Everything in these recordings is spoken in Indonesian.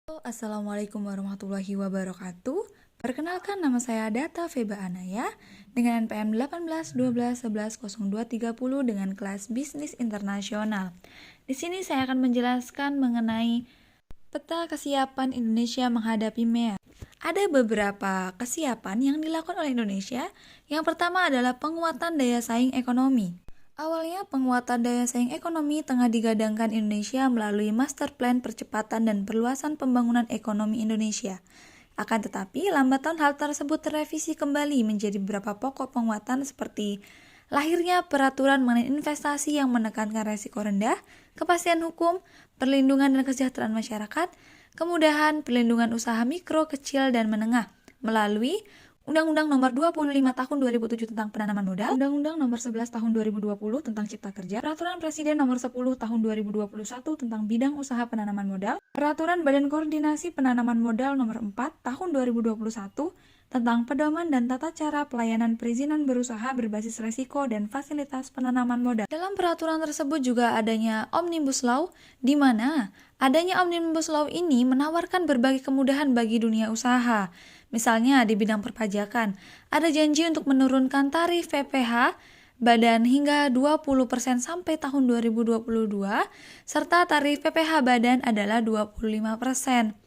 Halo, Assalamualaikum warahmatullahi wabarakatuh. Perkenalkan, nama saya Data Feba Anaya dengan NPM 18 12 11 02 30 dengan kelas Bisnis Internasional. Di sini saya akan menjelaskan mengenai peta kesiapan Indonesia menghadapi MEA. Ada beberapa kesiapan yang dilakukan oleh Indonesia. Yang pertama adalah penguatan daya saing ekonomi. Awalnya, penguatan daya saing ekonomi tengah digadangkan Indonesia melalui Master Plan Percepatan dan Perluasan Pembangunan Ekonomi Indonesia. Akan tetapi, lambat laun hal tersebut terrevisi kembali menjadi beberapa pokok penguatan seperti lahirnya peraturan mengenai investasi yang menekankan resiko rendah, kepastian hukum, perlindungan dan kesejahteraan masyarakat, kemudahan perlindungan usaha mikro, kecil, dan menengah melalui Undang-Undang Nomor 25 Tahun 2007 tentang Penanaman Modal, Undang-Undang Nomor 11 Tahun 2020 tentang Cipta Kerja, Peraturan Presiden Nomor 10 Tahun 2021 tentang Bidang Usaha Penanaman Modal, Peraturan Badan Koordinasi Penanaman Modal Nomor 4 Tahun 2021 tentang pedoman dan tata cara pelayanan perizinan berusaha berbasis resiko dan fasilitas penanaman modal. Dalam peraturan tersebut juga adanya Omnibus Law, di mana adanya Omnibus Law ini menawarkan berbagai kemudahan bagi dunia usaha. Misalnya di bidang perpajakan, ada janji untuk menurunkan tarif PPh badan hingga 20% sampai tahun 2022, serta tarif PPh badan adalah 25%.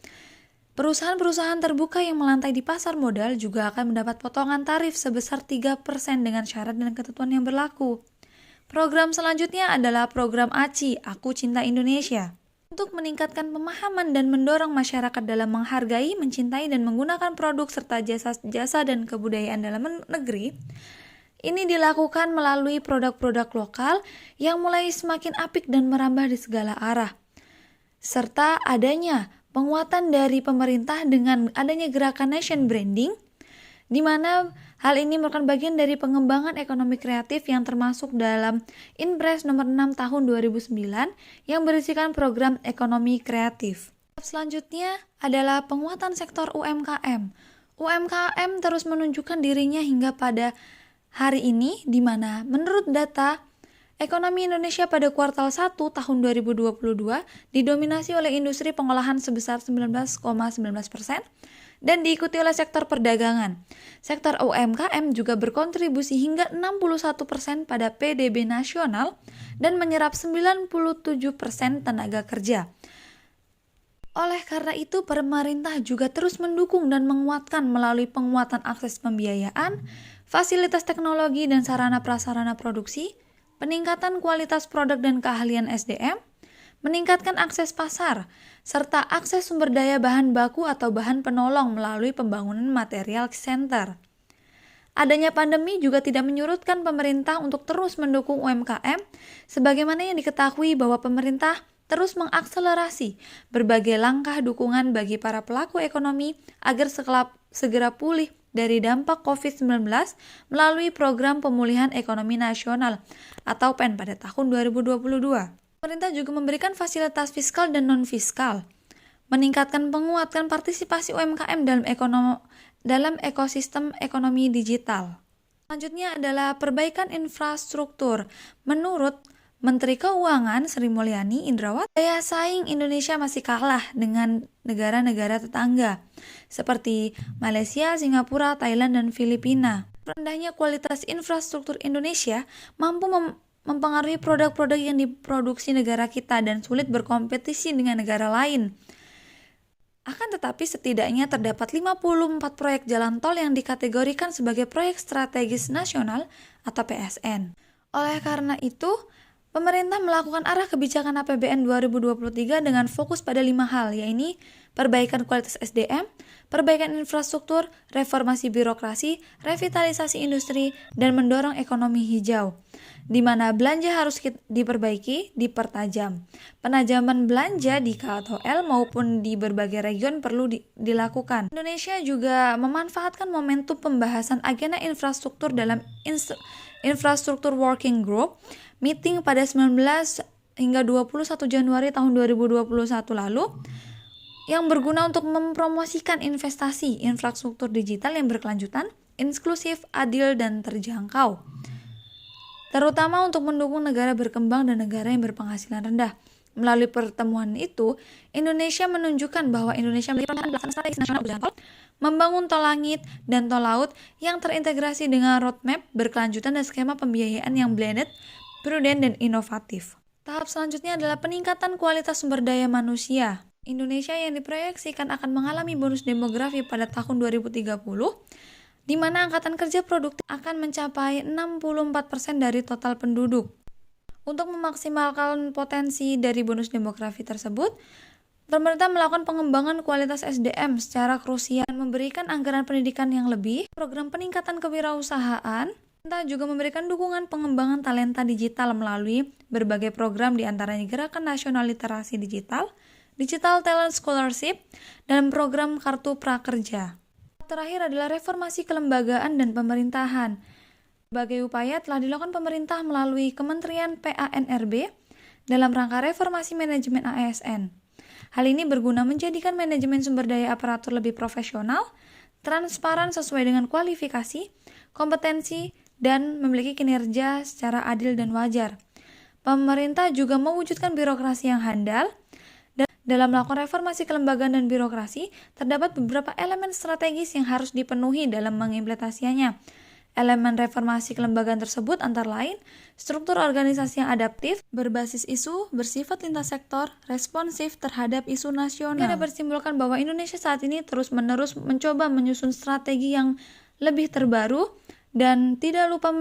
Perusahaan-perusahaan terbuka yang melantai di pasar modal juga akan mendapat potongan tarif sebesar 3% dengan syarat dan ketentuan yang berlaku. Program selanjutnya adalah program ACI, Aku Cinta Indonesia. Untuk meningkatkan pemahaman dan mendorong masyarakat dalam menghargai, mencintai, dan menggunakan produk serta jasa dan kebudayaan dalam negeri, ini dilakukan melalui produk-produk lokal yang mulai semakin apik dan merambah di segala arah. Serta adanya penguatan dari pemerintah dengan adanya gerakan nation branding, di mana hal ini merupakan bagian dari pengembangan ekonomi kreatif yang termasuk dalam Inpres nomor 6 tahun 2009 yang berisikan program ekonomi kreatif. Selanjutnya adalah penguatan sektor UMKM. UMKM terus menunjukkan dirinya hingga pada hari ini, di mana menurut data ekonomi Indonesia pada kuartal 1 tahun 2022 didominasi oleh industri pengolahan sebesar 19,19% dan diikuti oleh sektor perdagangan. Sektor UMKM juga berkontribusi hingga 61% pada PDB nasional dan menyerap 97% tenaga kerja. Oleh karena itu, pemerintah juga terus mendukung dan menguatkan melalui penguatan akses pembiayaan, fasilitas teknologi dan sarana prasarana produksi, peningkatan kualitas produk dan keahlian SDM, meningkatkan akses pasar, serta akses sumber daya bahan baku atau bahan penolong melalui pembangunan material center. Adanya pandemi juga tidak menyurutkan pemerintah untuk terus mendukung UMKM, sebagaimana yang diketahui bahwa pemerintah terus mengakselerasi berbagai langkah dukungan bagi para pelaku ekonomi agar segera pulih dari dampak COVID-19 melalui Program Pemulihan Ekonomi Nasional atau PEN pada tahun 2022. Pemerintah juga memberikan fasilitas fiskal dan non-fiskal, meningkatkan penguatan partisipasi UMKM dalam ekosistem ekonomi digital. Selanjutnya adalah perbaikan infrastruktur. Menurut Menteri Keuangan Sri Mulyani Indrawati, daya saing Indonesia masih kalah dengan negara-negara tetangga seperti Malaysia, Singapura, Thailand, dan Filipina. Rendahnya kualitas infrastruktur Indonesia mampu mempengaruhi produk-produk yang diproduksi negara kita dan sulit berkompetisi dengan negara lain. Akan tetapi setidaknya terdapat 54 proyek jalan tol yang dikategorikan sebagai proyek strategis nasional atau PSN. Oleh karena itu, pemerintah melakukan arah kebijakan APBN 2023 dengan fokus pada 5 hal, yaitu perbaikan kualitas SDM, perbaikan infrastruktur, reformasi birokrasi, revitalisasi industri, dan mendorong ekonomi hijau, di mana belanja harus diperbaiki, dipertajam. Penajaman belanja di K atau L maupun di berbagai region perlu dilakukan. Indonesia juga memanfaatkan momentum pembahasan agenda infrastruktur dalam Infrastruktur Working Group meeting pada 19 hingga 21 Januari tahun 2021 lalu yang berguna untuk mempromosikan investasi infrastruktur digital yang berkelanjutan, inklusif, adil, dan terjangkau, terutama untuk mendukung negara berkembang dan negara yang berpenghasilan rendah. Melalui pertemuan itu, Indonesia menunjukkan bahwa Indonesia memiliki pelaksanaan strategis nasional jalan tol, membangun tol langit dan tol laut yang terintegrasi dengan roadmap berkelanjutan dan skema pembiayaan yang blended, prudent, dan inovatif. Tahap selanjutnya adalah peningkatan kualitas sumber daya manusia. Indonesia yang diproyeksikan akan mengalami bonus demografi pada tahun 2030, di mana angkatan kerja produktif akan mencapai 64% dari total penduduk. Untuk memaksimalkan potensi dari bonus demografi tersebut, pemerintah melakukan pengembangan kualitas SDM secara krusial dan memberikan anggaran pendidikan yang lebih, program peningkatan kewirausahaan. Pemerintah juga memberikan dukungan pengembangan talenta digital melalui berbagai program diantaranya Gerakan Nasional Literasi Digital, Digital Talent Scholarship, dan program Kartu Prakerja. Terakhir adalah reformasi kelembagaan dan pemerintahan. Berbagai upaya telah dilakukan pemerintah melalui Kementerian PANRB dalam rangka reformasi manajemen ASN. Hal ini berguna menjadikan manajemen sumber daya aparatur lebih profesional, transparan sesuai dengan kualifikasi, kompetensi, dan memiliki kinerja secara adil dan wajar. Pemerintah juga mewujudkan birokrasi yang handal. Dalam melakukan reformasi kelembagaan dan birokrasi, terdapat beberapa elemen strategis yang harus dipenuhi dalam mengimplementasinya. Elemen reformasi kelembagaan tersebut antara lain struktur organisasi yang adaptif, berbasis isu, bersifat lintas sektor, responsif terhadap isu nasional. Ini dapat disimpulkan bahwa Indonesia saat ini terus-menerus mencoba menyusun strategi yang lebih terbaru dan tidak lupa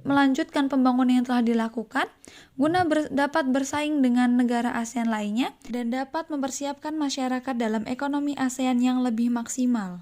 melanjutkan pembangunan yang telah dilakukan guna dapat bersaing dengan negara ASEAN lainnya dan dapat mempersiapkan masyarakat dalam ekonomi ASEAN yang lebih maksimal.